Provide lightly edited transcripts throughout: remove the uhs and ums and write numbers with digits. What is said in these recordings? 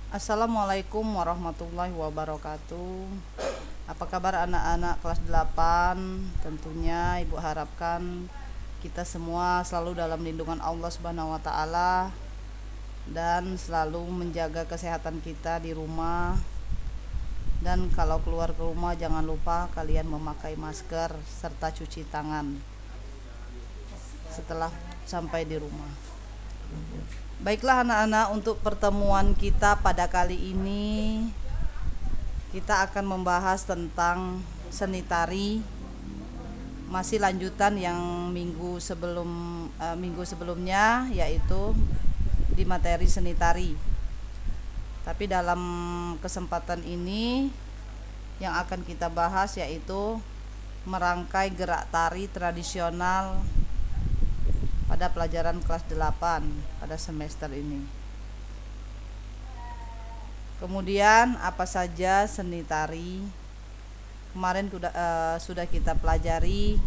Assalamualaikum warahmatullahi wabarakatuh. Apa kabar anak-anak kelas 8? Tentunya Ibu harapkan kita semua selalu dalam lindungan Allah Subhanahu wa taala dan selalu menjaga kesehatan kita di rumah. Dan kalau keluar ke rumah jangan lupa kalian memakai masker serta cuci tangan setelah sampai di rumah. Baiklah anak-anak, untuk pertemuan kita pada kali ini kita akan membahas tentang seni tari, masih lanjutan yang minggu sebelumnya, yaitu di materi seni tari. Tapi dalam kesempatan ini yang akan kita bahas yaitu merangkai gerak tari tradisional pada pelajaran kelas 8 pada semester ini. Kemudian apa saja seni tari? Kemarin sudah kita pelajari,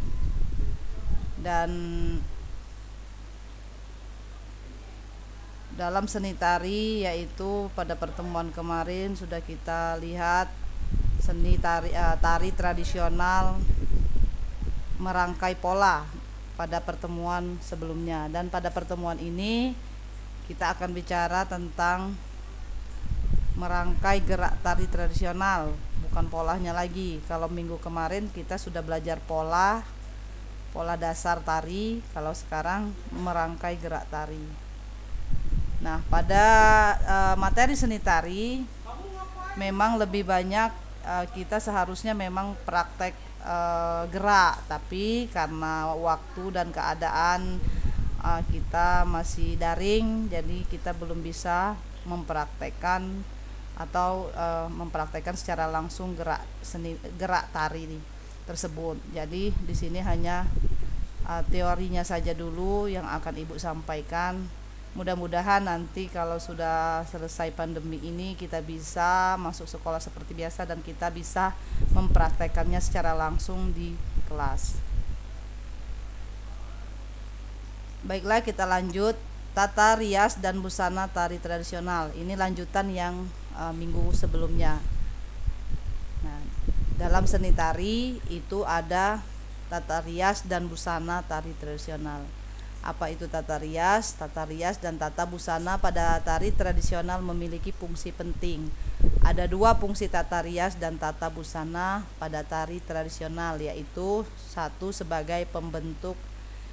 dan dalam seni tari yaitu pada pertemuan kemarin sudah kita lihat seni tari tradisional merangkai pola pada pertemuan sebelumnya, dan pada pertemuan ini kita akan bicara tentang merangkai gerak tari tradisional, bukan polanya lagi. Kalau minggu kemarin kita sudah belajar pola dasar tari, kalau sekarang merangkai gerak tari. Nah, pada materi seni tari memang lebih banyak kita seharusnya memang praktek gerak, tapi karena waktu dan keadaan kita masih daring, jadi kita belum bisa mempraktekkan atau mempraktekkan secara langsung gerak tari tersebut. Jadi di sini hanya teorinya saja dulu yang akan Ibu sampaikan. Mudah-mudahan nanti kalau sudah selesai pandemi ini kita bisa masuk sekolah seperti biasa dan kita bisa mempraktekannya secara langsung di kelas. Baiklah, kita lanjut. Tata rias dan busana tari tradisional. Ini lanjutan yang minggu sebelumnya. Nah, dalam seni tari itu ada tata rias dan busana tari tradisional. Apa itu tata rias? Tata rias dan tata busana pada tari tradisional memiliki fungsi penting. Ada dua fungsi tata rias dan tata busana pada tari tradisional, yaitu satu sebagai pembentuk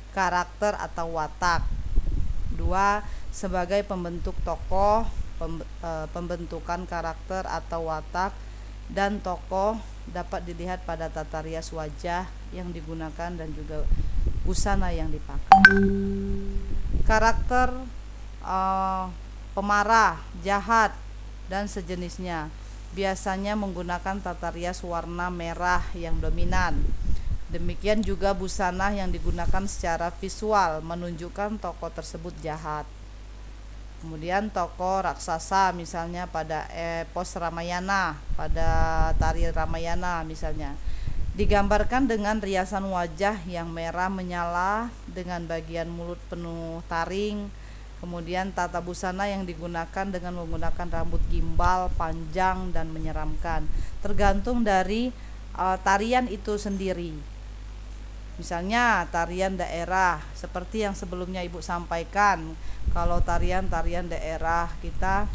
karakter atau watak, dua sebagai pembentuk tokoh, pembentukan karakter atau watak dan tokoh dapat dilihat pada tata rias wajah yang digunakan dan juga busana yang dipakai. Karakter pemarah, jahat, dan sejenisnya biasanya menggunakan tata rias warna merah yang dominan. Demikian juga busana yang digunakan secara visual menunjukkan tokoh tersebut jahat. Kemudian tokoh raksasa misalnya pada epos Ramayana, pada tari Ramayana misalnya, digambarkan dengan riasan wajah yang merah menyala dengan bagian mulut penuh taring. Kemudian tata busana yang digunakan dengan menggunakan rambut gimbal, panjang dan menyeramkan. Tergantung dari tarian itu sendiri. Misalnya tarian daerah seperti yang sebelumnya Ibu sampaikan. Kalau tarian daerah kita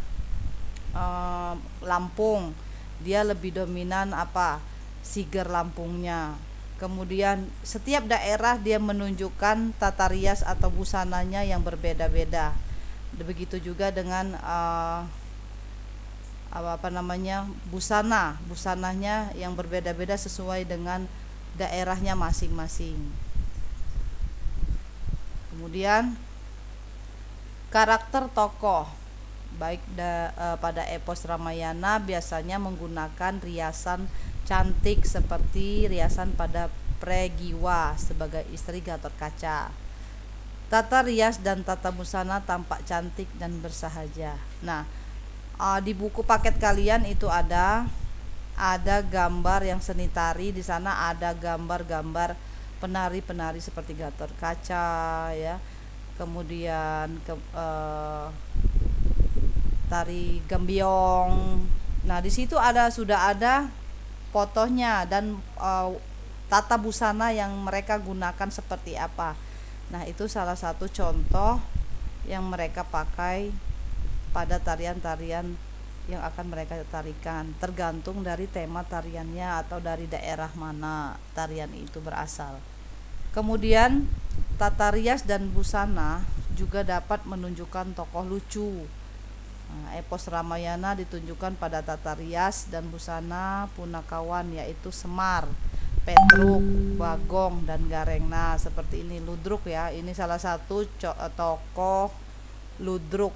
Lampung, dia lebih dominan apa? Siger Lampungnya. Kemudian setiap daerah dia menunjukkan tata rias atau busananya yang berbeda-beda. Begitu juga dengan busananya yang berbeda-beda sesuai dengan daerahnya masing-masing. Kemudian karakter tokoh baik pada epos Ramayana biasanya menggunakan riasan cantik seperti riasan pada Pregiwa sebagai istri Gatot-Kaca. Tata rias dan tata busana tampak cantik dan bersahaja. Nah, di buku paket kalian itu ada gambar yang seni tari. Di sana ada gambar-gambar penari-penari seperti Gatot-Kaca ya. Kemudian tari gembyong. Nah, di situ sudah ada fotonya dan tata busana yang mereka gunakan seperti apa. Nah, itu salah satu contoh yang mereka pakai pada tarian-tarian yang akan mereka tarikan, tergantung dari tema tariannya atau dari daerah mana tarian itu berasal. Kemudian tata rias dan busana juga dapat menunjukkan tokoh lucu. Nah, epos Ramayana ditunjukkan pada tata rias dan busana punakawan, yaitu Semar, Petruk, Bagong, dan Gareng. Nah, seperti ini Ludruk ya. Ini salah satu tokoh ludruk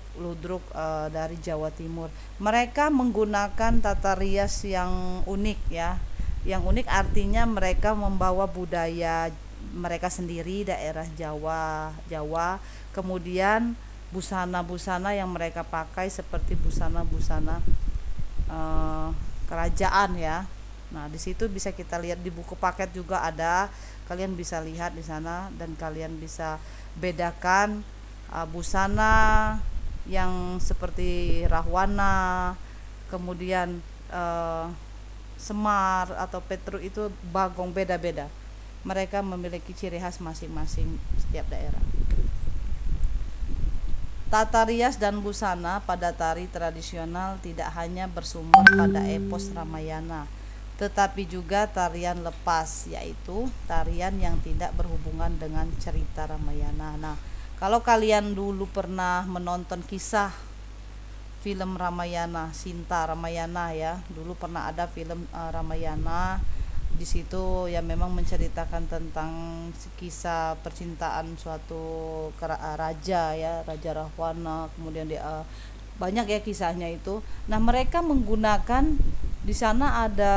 dari Jawa Timur. Mereka menggunakan tata rias yang unik ya. Yang unik artinya mereka membawa budaya mereka sendiri, daerah Jawa. Kemudian busana-busana yang mereka pakai seperti busana-busana kerajaan ya. Nah, di situ bisa kita lihat di buku paket juga ada. Kalian bisa lihat di sana dan kalian bisa bedakan busana yang seperti Rahwana, kemudian Semar atau Petruk itu Bagong, beda-beda. Mereka memiliki ciri khas masing-masing setiap daerah. Tata rias dan busana pada tari tradisional tidak hanya bersumber pada epos Ramayana, tetapi juga tarian lepas, yaitu tarian yang tidak berhubungan dengan cerita Ramayana. Nah, kalau kalian dulu pernah menonton kisah film Ramayana, Sinta Ramayana ya, dulu pernah ada film Ramayana. Di situ ya memang menceritakan tentang kisah percintaan suatu raja ya, Raja Rahwana, kemudian dia banyak ya kisahnya itu. Nah, mereka menggunakan di sana ada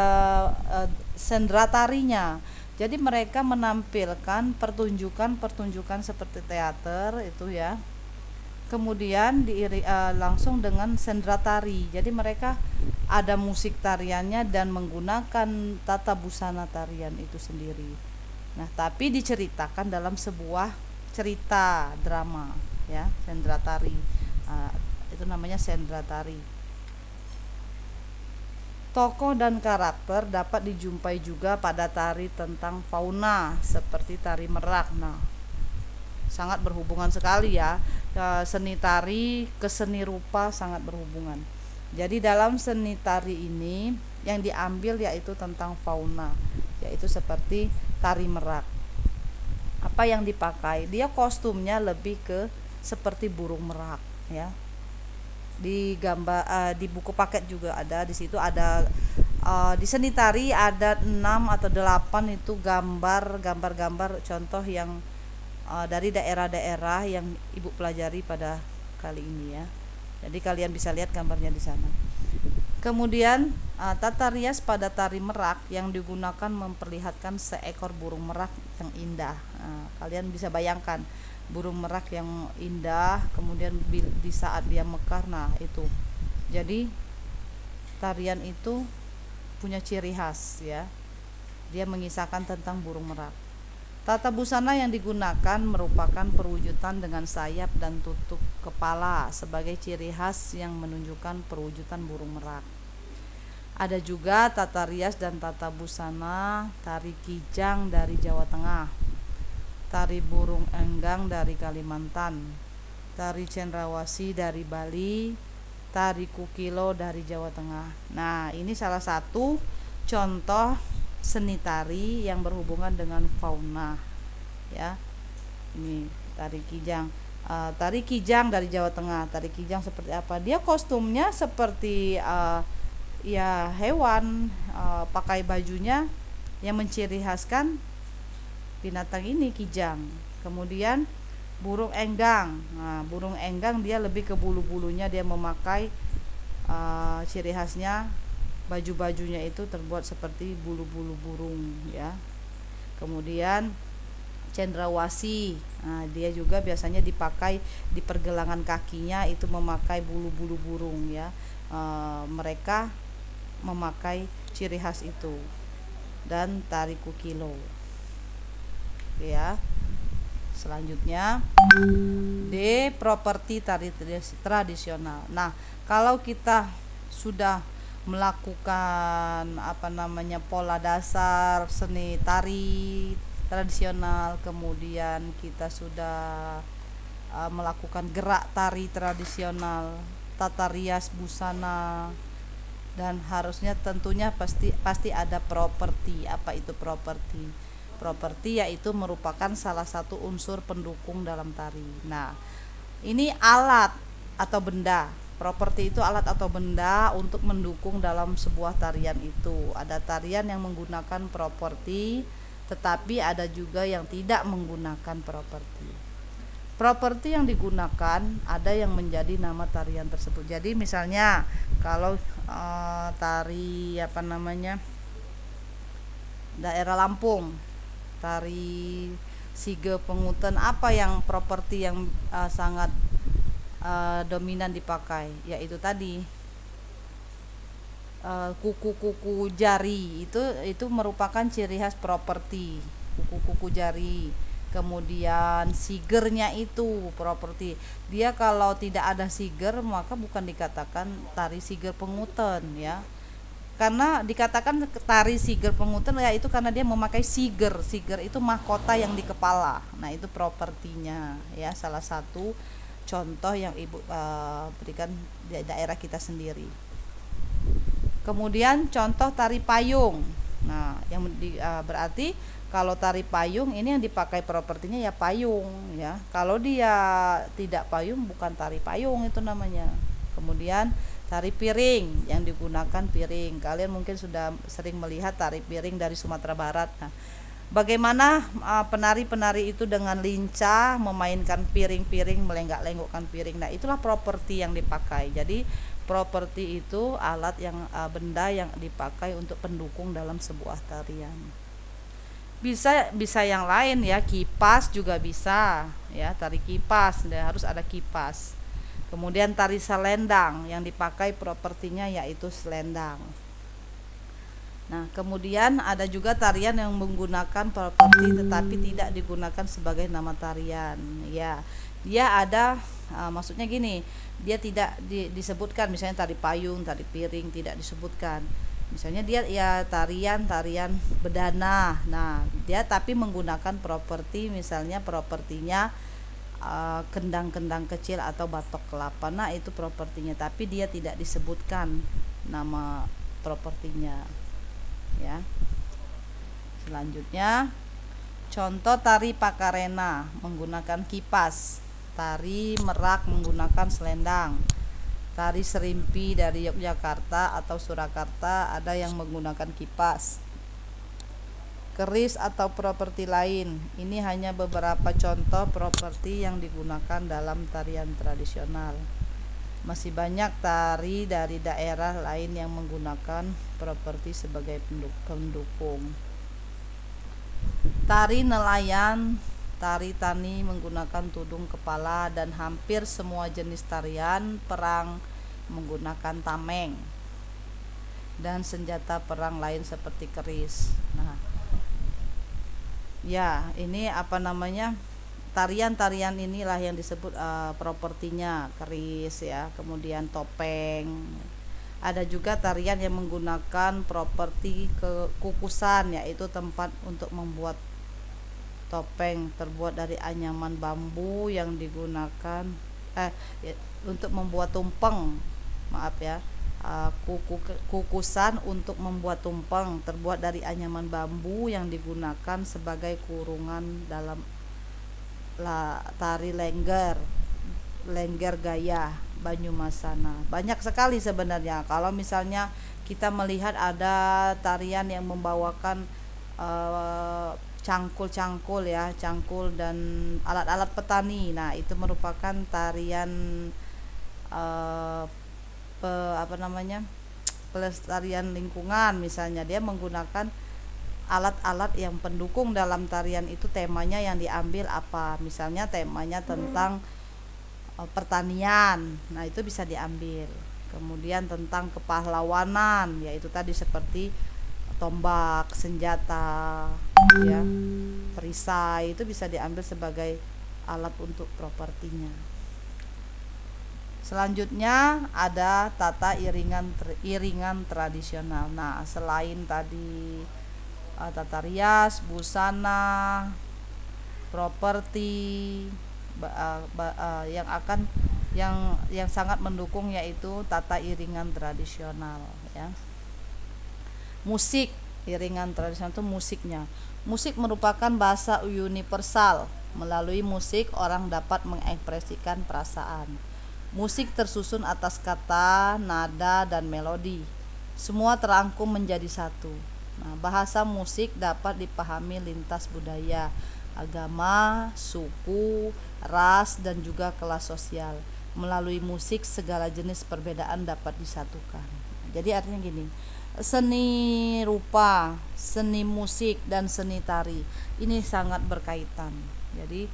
sendra tarinya. Jadi mereka menampilkan pertunjukan seperti teater itu ya. Kemudian langsung dengan sendra tari. Jadi mereka ada musik tariannya dan menggunakan tata busana tarian itu sendiri. Nah, tapi diceritakan dalam sebuah cerita drama ya, sendra tari. Itu namanya sendra tari. Tokoh dan karakter dapat dijumpai juga pada tari tentang fauna seperti tari merak. Nah, sangat berhubungan sekali ya. Seni tari ke seni rupa sangat berhubungan. Jadi dalam seni tari ini yang diambil yaitu tentang fauna, yaitu seperti tari merak. Apa yang dipakai? Dia kostumnya lebih ke seperti burung merak ya. Di gambar di buku paket juga ada, di situ ada di seni tari ada 6 atau 8 itu gambar contoh yang dari daerah-daerah yang Ibu pelajari pada kali ini ya. Jadi kalian bisa lihat gambarnya di sana. Kemudian tata rias pada tari merak yang digunakan memperlihatkan seekor burung merak yang indah. Kalian bisa bayangkan burung merak yang indah, kemudian di saat dia mekar, nah itu. Jadi tarian itu punya ciri khas ya. Dia mengisahkan tentang burung merak. Tata busana yang digunakan merupakan perwujudan dengan sayap dan tutup kepala sebagai ciri khas yang menunjukkan perwujudan burung merak. Ada juga tata rias dan tata busana tari kijang dari Jawa Tengah, tari burung enggang dari Kalimantan, tari cendrawasih dari Bali, tari kukilo dari Jawa Tengah. Nah, ini salah satu contoh seni tari yang berhubungan dengan fauna ya. Ini tari kijang. Tari kijang dari Jawa Tengah. Tari kijang seperti apa? Dia kostumnya seperti ya hewan, pakai bajunya yang menciri khaskan binatang ini kijang. Kemudian burung enggang. Nah, burung enggang dia lebih ke bulu-bulunya, dia memakai ciri khasnya baju-bajunya itu terbuat seperti bulu-bulu burung ya. Kemudian cendrawasih, nah, dia juga biasanya dipakai di pergelangan kakinya itu memakai bulu-bulu burung ya. Mereka memakai ciri khas itu. Dan tari kukilo ya, Selanjutnya D. Properti tari tradisional. Nah, kalau kita sudah melakukan pola dasar seni tari tradisional, kemudian kita sudah melakukan gerak tari tradisional, tata rias busana, dan harusnya tentunya pasti ada properti. Apa itu properti? Properti yaitu merupakan salah satu unsur pendukung dalam tari. Nah, ini alat atau benda. Properti itu alat atau benda untuk mendukung dalam sebuah tarian itu. Ada tarian yang menggunakan properti, tetapi ada juga yang tidak menggunakan properti. Properti yang digunakan ada yang menjadi nama tarian tersebut. Jadi misalnya kalau tari daerah Lampung, tari Sige Penguten, apa yang properti yang sangat dominan dipakai, yaitu tadi kuku-kuku jari. Itu merupakan ciri khas properti, kuku-kuku jari. Kemudian sigernya itu properti. Dia kalau tidak ada siger maka bukan dikatakan tari Sige Penguten, ya. Karena dikatakan tari Sige Penguten yaitu karena dia memakai siger. Siger itu mahkota yang di kepala. Nah, itu propertinya, ya, salah satu contoh yang Ibu berikan di daerah kita sendiri. Kemudian contoh tari payung. Nah, yang berarti kalau tari payung ini yang dipakai propertinya ya payung, ya. Kalau dia tidak payung bukan tari payung itu namanya. Kemudian tari piring, yang digunakan piring. Kalian mungkin sudah sering melihat tari piring dari Sumatera Barat. Nah, bagaimana penari-penari itu dengan lincah memainkan piring-piring, melenggak-lenggokkan piring. Nah, itulah properti yang dipakai. Jadi properti itu alat yang benda yang dipakai untuk pendukung dalam sebuah tarian. Bisa yang lain, ya, kipas juga bisa, ya, tari kipas, harus ada kipas. Kemudian tari selendang, yang dipakai propertinya yaitu selendang. Nah, kemudian ada juga tarian yang menggunakan properti tetapi tidak digunakan sebagai nama tarian, ya. Dia ada maksudnya gini, dia tidak disebutkan, misalnya tari payung, tari piring tidak disebutkan. Misalnya dia ya tarian bedana. Nah, dia tapi menggunakan properti, misalnya propertinya kendang-kendang kecil atau batok kelapa. Nah, itu propertinya, tapi dia tidak disebutkan nama propertinya, ya. Selanjutnya contoh tari Pakarena menggunakan kipas, tari merak menggunakan selendang, tari serimpi dari Yogyakarta atau Surakarta ada yang menggunakan kipas. Keris atau properti lain, ini hanya beberapa contoh properti yang digunakan dalam tarian tradisional. Masih banyak tari dari daerah lain yang menggunakan properti sebagai pendukung. Tari nelayan, tari tani menggunakan tudung kepala, dan hampir semua jenis tarian perang menggunakan tameng dan senjata perang lain seperti keris. Nah, ya, ini tarian-tarian inilah yang disebut propertinya keris, ya. Kemudian topeng. Ada juga tarian yang menggunakan properti kukusan, yaitu tempat untuk membuat topeng terbuat dari anyaman bambu yang digunakan untuk membuat tumpeng. Maaf, ya. Kukusan untuk membuat tumpeng terbuat dari anyaman bambu yang digunakan sebagai kurungan dalam tari lengger gaya Banyumasana. Banyak sekali sebenarnya. Kalau misalnya kita melihat ada tarian yang membawakan cangkul, ya, cangkul dan alat-alat petani. Nah, itu merupakan tarian pelestarian lingkungan. Misalnya dia menggunakan alat-alat yang pendukung dalam tarian itu, temanya yang diambil apa, misalnya temanya tentang pertanian, nah itu bisa diambil. Kemudian tentang kepahlawanan, yaitu tadi seperti tombak, senjata, ya, perisai, itu bisa diambil sebagai alat untuk propertinya. Selanjutnya ada tata iringan tradisional. Nah, selain tadi tata rias, busana, properti, yang sangat mendukung yaitu tata iringan tradisional, ya. Musik iringan tradisional itu musiknya. Musik merupakan bahasa universal. Melalui musik orang dapat mengekspresikan perasaan. Musik tersusun atas kata, nada, dan melodi. Semua terangkum menjadi satu. Nah, bahasa musik dapat dipahami lintas budaya, agama, suku, ras, dan juga kelas sosial. Melalui musik segala jenis perbedaan dapat disatukan. Jadi artinya gini, seni rupa, seni musik, dan seni tari ini sangat berkaitan. Jadi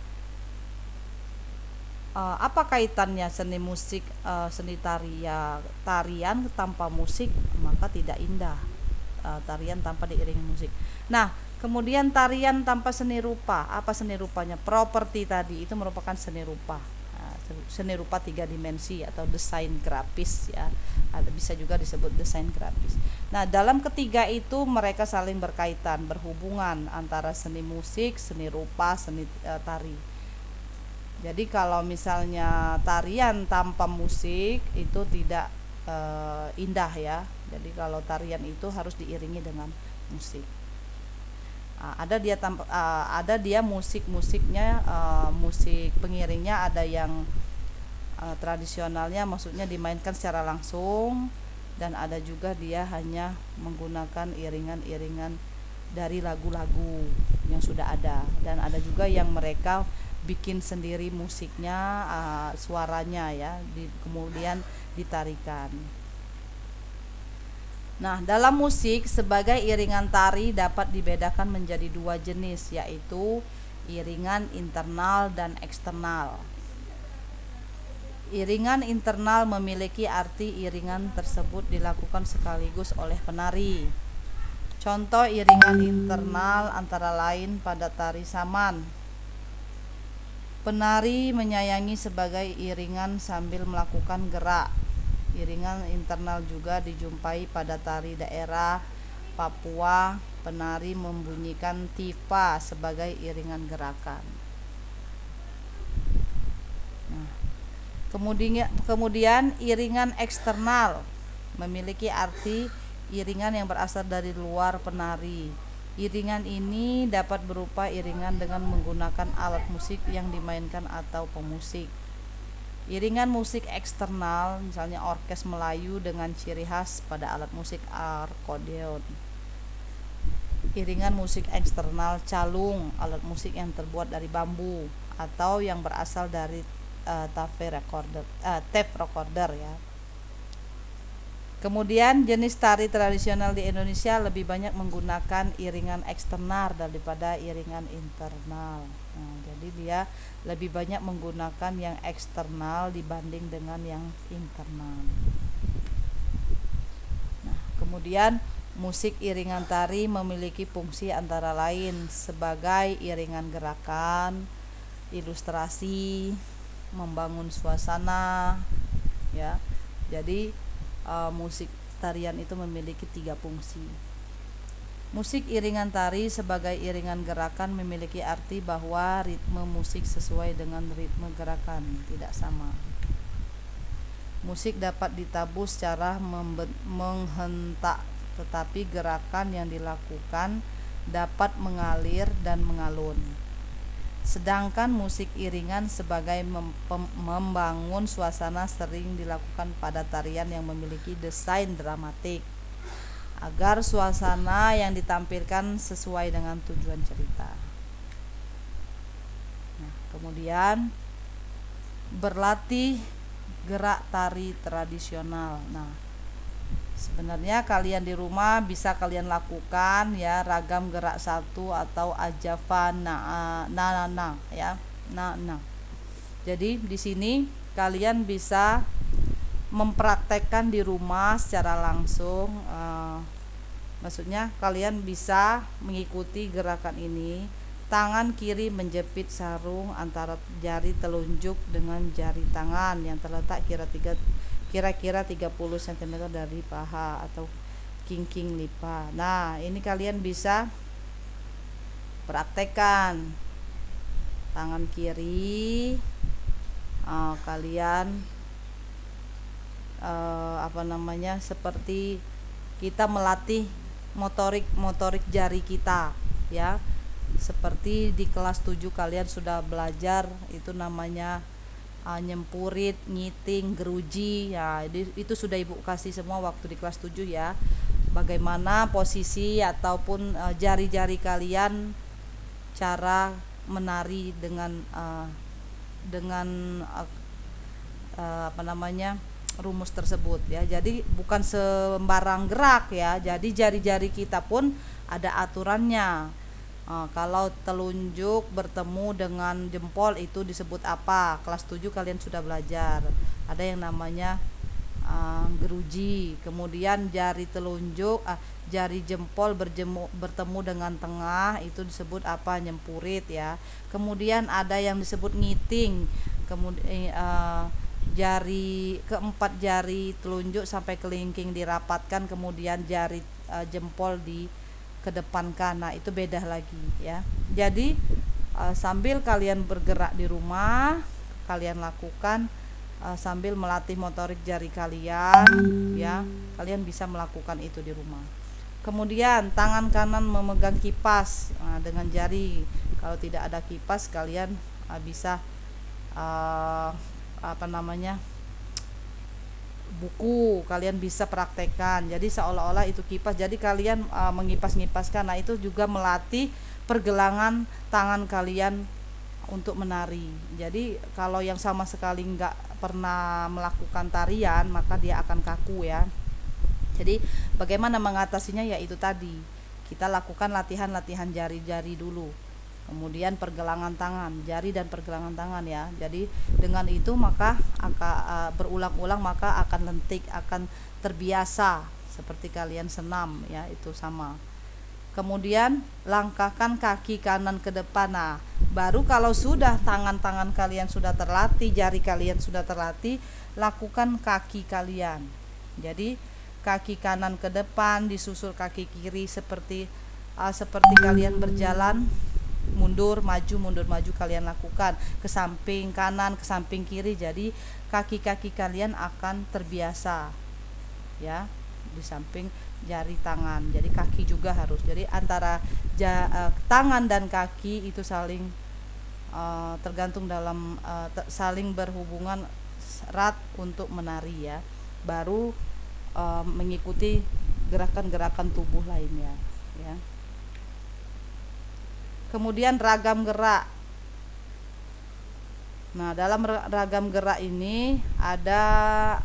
apa kaitannya seni musik, seni tari? Ya, tarian tanpa musik maka tidak indah. Tarian tanpa diiringi musik. Nah, kemudian tarian tanpa seni rupa, apa seni rupanya? Properti tadi itu merupakan seni rupa. Seni rupa 3 dimensi atau desain grafis, ya. Bisa juga disebut desain grafis. Nah, dalam ketiga itu mereka saling berkaitan, berhubungan antara seni musik, seni rupa, seni tari. Jadi kalau misalnya tarian tanpa musik itu tidak indah, ya. Jadi kalau tarian itu harus diiringi dengan musik. Ada dia musiknya, musik pengiringnya ada yang tradisionalnya, maksudnya dimainkan secara langsung, dan ada juga dia hanya menggunakan iringan-iringan dari lagu-lagu yang sudah ada, dan ada juga yang mereka bikin sendiri musiknya, suaranya, ya, kemudian ditarikan. Nah, dalam musik sebagai iringan tari dapat dibedakan menjadi 2 jenis, yaitu iringan internal dan eksternal. Iringan internal memiliki arti iringan tersebut dilakukan sekaligus oleh penari. Contoh iringan internal antara lain pada tari saman. Penari menyayangi sebagai iringan sambil melakukan gerak. Iringan internal juga dijumpai pada tari daerah Papua. Penari membunyikan tifa sebagai iringan gerakan. Nah, kemudian iringan eksternal memiliki arti iringan yang berasal dari luar penari. Iringan ini dapat berupa iringan dengan menggunakan alat musik yang dimainkan atau pemusik. Iringan musik eksternal, misalnya orkes Melayu dengan ciri khas pada alat musik akordeon. Iringan musik eksternal calung, alat musik yang terbuat dari bambu atau yang berasal dari tape recorder, ya. Kemudian jenis tari tradisional di Indonesia lebih banyak menggunakan iringan eksternal daripada iringan internal. Nah, jadi dia lebih banyak menggunakan yang eksternal dibanding dengan yang internal. Nah, kemudian musik iringan tari memiliki fungsi antara lain sebagai iringan gerakan, ilustrasi, membangun suasana, ya. Jadi musik tarian itu memiliki 3 fungsi. Musik iringan tari sebagai iringan gerakan memiliki arti bahwa ritme musik sesuai dengan ritme gerakan, tidak sama. Musik dapat ditabuh secara menghentak, tetapi gerakan yang dilakukan dapat mengalir dan mengalun. Sedangkan musik iringan sebagai membangun suasana sering dilakukan pada tarian yang memiliki desain dramatik agar suasana yang ditampilkan sesuai dengan tujuan cerita. Nah, kemudian berlatih gerak tari tradisional. Nah, sebenarnya kalian di rumah bisa kalian lakukan, ya, ragam gerak 1 atau ajavan ya. Jadi di sini kalian bisa mempraktekkan di rumah secara langsung. Maksudnya kalian bisa mengikuti gerakan ini Tangan kiri menjepit sarung antara jari telunjuk dengan jari tangan yang terletak kira-kira 30 cm dari paha atau kingking lipa. Nah, ini kalian bisa praktekkan. Tangan kiri kalian seperti kita melatih motorik jari kita, ya. Seperti di kelas 7 kalian sudah belajar itu namanya nyempurit, ngiting, geruji. Ya, itu sudah Ibu kasih semua waktu di kelas 7 ya. Bagaimana posisi ataupun jari-jari kalian, cara menari dengan rumus tersebut ya. Jadi bukan sembarang gerak ya. Jadi jari-jari kita pun ada aturannya. Kalau telunjuk bertemu dengan jempol itu disebut apa? Kelas 7 kalian sudah belajar. Ada yang namanya geruji. Kemudian jari telunjuk, jari jempol bertemu dengan tengah itu disebut apa? Nyempurit ya. Kemudian ada yang disebut ngiting. Kemudian keempat jari telunjuk sampai kelingking dirapatkan, kemudian jari jempol kedepankan. Nah, itu beda lagi ya. Jadi sambil kalian bergerak di rumah, kalian lakukan sambil melatih motorik jari kalian ya. Kalian bisa melakukan itu di rumah. Kemudian tangan kanan memegang kipas dengan jari. Kalau tidak ada kipas, kalian bisa buku kalian bisa praktekkan. Jadi seolah-olah itu kipas. Jadi kalian mengipas-ngipaskan. Nah, itu juga melatih pergelangan tangan kalian untuk menari. Jadi kalau yang sama sekali nggak pernah melakukan tarian, maka dia akan kaku ya. Jadi bagaimana mengatasinya? Ya itu tadi, kita lakukan latihan jari-jari dulu, kemudian pergelangan tangan, jari dan pergelangan tangan ya. Jadi dengan itu maka berulang-ulang maka akan lentik, akan terbiasa seperti kalian senam ya, itu sama. Kemudian langkahkan kaki kanan ke depan. Nah, baru kalau sudah tangan-tangan kalian sudah terlatih, jari kalian sudah terlatih, lakukan kaki kalian. Jadi kaki kanan ke depan disusul kaki kiri seperti kalian berjalan mundur maju kalian lakukan ke samping kanan, ke samping kiri. Jadi kaki-kaki kalian akan terbiasa ya di samping jari tangan. Jadi kaki juga harus. Jadi antara tangan dan kaki itu saling tergantung dalam saling berhubungan erat untuk menari ya. Baru mengikuti gerakan-gerakan tubuh lainnya ya. Kemudian ragam gerak. Nah, dalam ragam gerak ini ada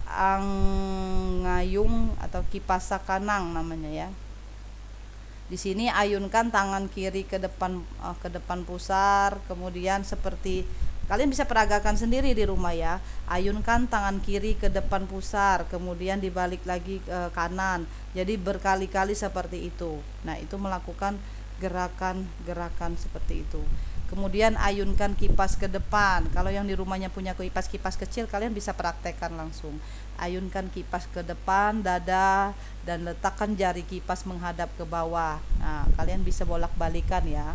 angayung atau kipasa kanang namanya ya. Di sini ayunkan tangan kiri ke depan pusar, kemudian seperti kalian bisa peragakan sendiri di rumah ya. Ayunkan tangan kiri ke depan pusar, kemudian dibalik lagi ke kanan. Jadi berkali-kali seperti itu. Nah, itu melakukan gerakan-gerakan seperti itu. Kemudian ayunkan kipas ke depan. Kalau yang di rumahnya punya kipas kecil, kalian bisa praktekkan langsung. Ayunkan kipas ke depan dada dan letakkan jari kipas menghadap ke bawah. Nah, kalian bisa bolak-balikan ya.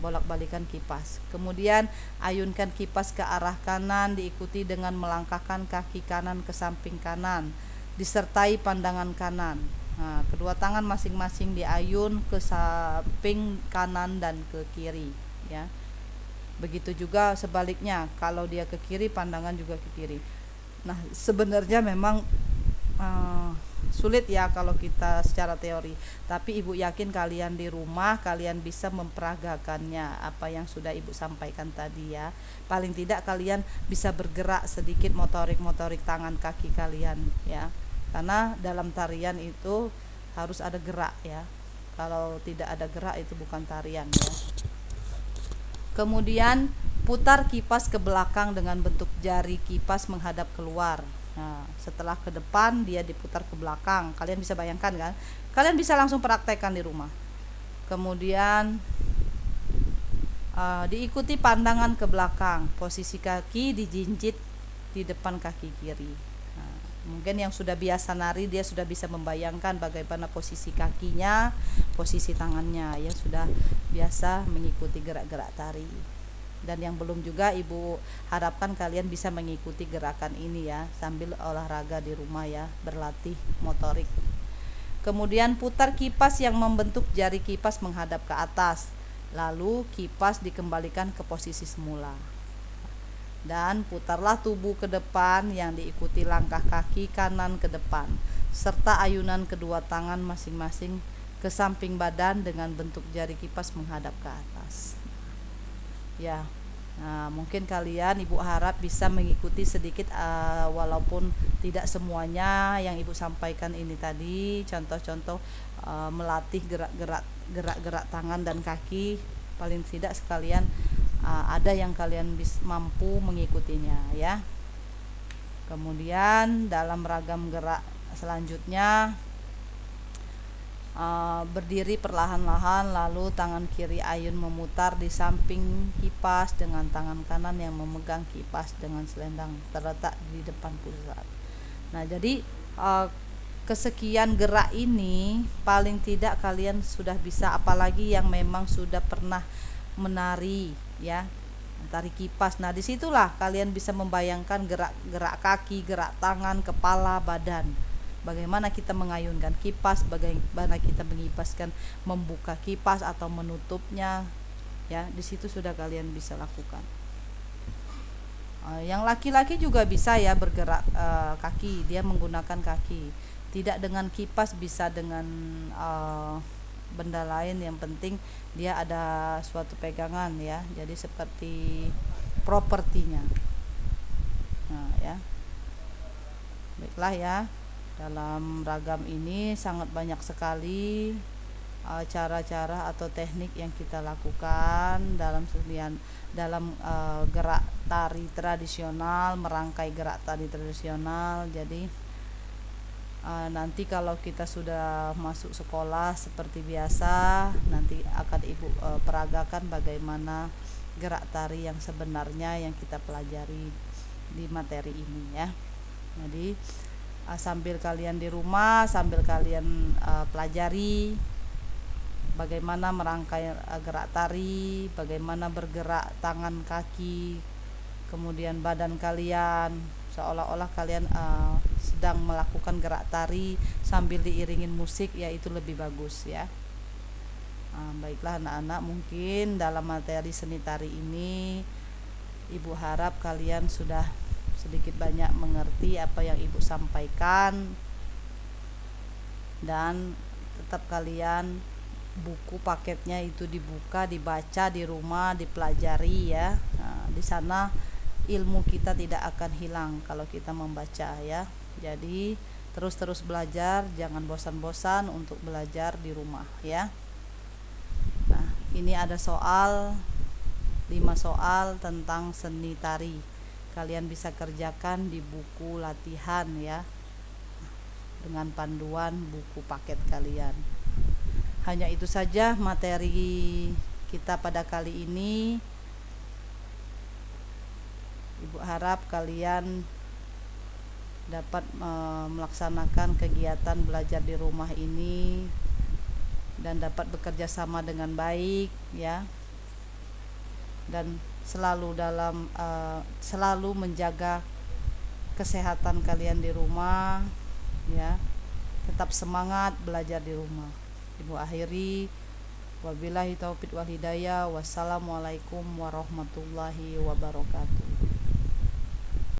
Bolak-balikan kipas. Kemudian ayunkan kipas ke arah kanan diikuti dengan melangkahkan kaki kanan ke samping kanan disertai pandangan kanan. Nah, kedua tangan masing-masing diayun ke samping kanan dan ke kiri ya. Begitu juga sebaliknya, kalau dia ke kiri, pandangan juga ke kiri. Nah, sebenarnya memang sulit ya kalau kita secara teori, tapi Ibu yakin kalian di rumah kalian bisa memperagakannya apa yang sudah Ibu sampaikan tadi ya. Paling tidak kalian bisa bergerak sedikit motorik tangan kaki kalian ya. Karena dalam tarian itu harus ada gerak ya. Kalau tidak ada gerak itu bukan tarian ya. Kemudian putar kipas ke belakang dengan bentuk jari kipas menghadap keluar. Nah, setelah ke depan dia diputar ke belakang. Kalian bisa bayangkan kan? Kalian bisa langsung praktekkan di rumah. Kemudian Diikuti pandangan ke belakang, posisi kaki dijinjit di depan kaki kiri. Mungkin yang sudah biasa nari dia sudah bisa membayangkan bagaimana posisi kakinya, posisi tangannya, yang sudah biasa mengikuti gerak-gerak tari. Dan yang belum juga, Ibu harapkan kalian bisa mengikuti gerakan ini ya, sambil olahraga di rumah ya, berlatih motorik. Kemudian putar kipas yang membentuk jari kipas menghadap ke atas, lalu kipas dikembalikan ke posisi semula. Dan putarlah tubuh ke depan yang diikuti langkah kaki kanan ke depan, serta ayunan kedua tangan masing-masing ke samping badan dengan bentuk jari kipas menghadap ke atas. Ya, mungkin kalian, Ibu harap bisa mengikuti sedikit, walaupun tidak semuanya yang Ibu sampaikan ini tadi, contoh-contoh melatih gerak-gerak tangan dan kaki, paling tidak sekalian ada yang kalian mampu mengikutinya ya. Kemudian dalam ragam gerak selanjutnya, berdiri perlahan-lahan, lalu tangan kiri ayun memutar di samping kipas dengan tangan kanan yang memegang kipas dengan selendang terletak di depan pusat. Nah, jadi kesekian gerak ini paling tidak kalian sudah bisa, apalagi yang memang sudah pernah menari ya, tari kipas. Nah, disitulah kalian bisa membayangkan gerak-gerak kaki, gerak tangan, kepala, badan. Bagaimana kita mengayunkan kipas, bagaimana kita mengipaskan, membuka kipas atau menutupnya ya, di situ sudah kalian bisa lakukan. Yang laki-laki juga bisa ya bergerak kaki, dia menggunakan kaki, tidak dengan kipas, bisa dengan benda lain, yang penting dia ada suatu pegangan ya, jadi seperti propertinya. Nah ya, baiklah ya. Dalam ragam ini sangat banyak sekali cara-cara atau teknik yang kita lakukan dalam gerak tari tradisional, merangkai gerak tari tradisional. Jadi nanti kalau kita sudah masuk sekolah seperti biasa, nanti akan Ibu peragakan bagaimana gerak tari yang sebenarnya yang kita pelajari di materi ini ya. Jadi sambil kalian di rumah, sambil kalian pelajari bagaimana merangkai gerak tari, bagaimana bergerak tangan, kaki, kemudian badan kalian, seolah-olah kalian sedang melakukan gerak tari sambil diiringin musik, ya itu lebih bagus ya. Baiklah anak-anak, mungkin dalam materi seni tari ini Ibu harap kalian sudah sedikit banyak mengerti apa yang Ibu sampaikan, dan tetap kalian buku paketnya itu dibuka, dibaca di rumah, dipelajari ya. Di sana ilmu kita tidak akan hilang kalau kita membaca ya. Jadi terus belajar, jangan bosan-bosan untuk belajar di rumah ya. Nah, ini ada 5 soal tentang seni tari. Kalian bisa kerjakan di buku latihan ya, dengan panduan buku paket kalian. Hanya itu saja materi kita pada kali ini. Ibu harap kalian dapat melaksanakan kegiatan belajar di rumah ini dan dapat bekerja sama dengan baik ya, dan selalu menjaga kesehatan kalian di rumah ya. Tetap semangat belajar di rumah. Ibu akhiri, wabillahi taufiq wal hidayah. Wassalamualaikum warahmatullahi wabarakatuh.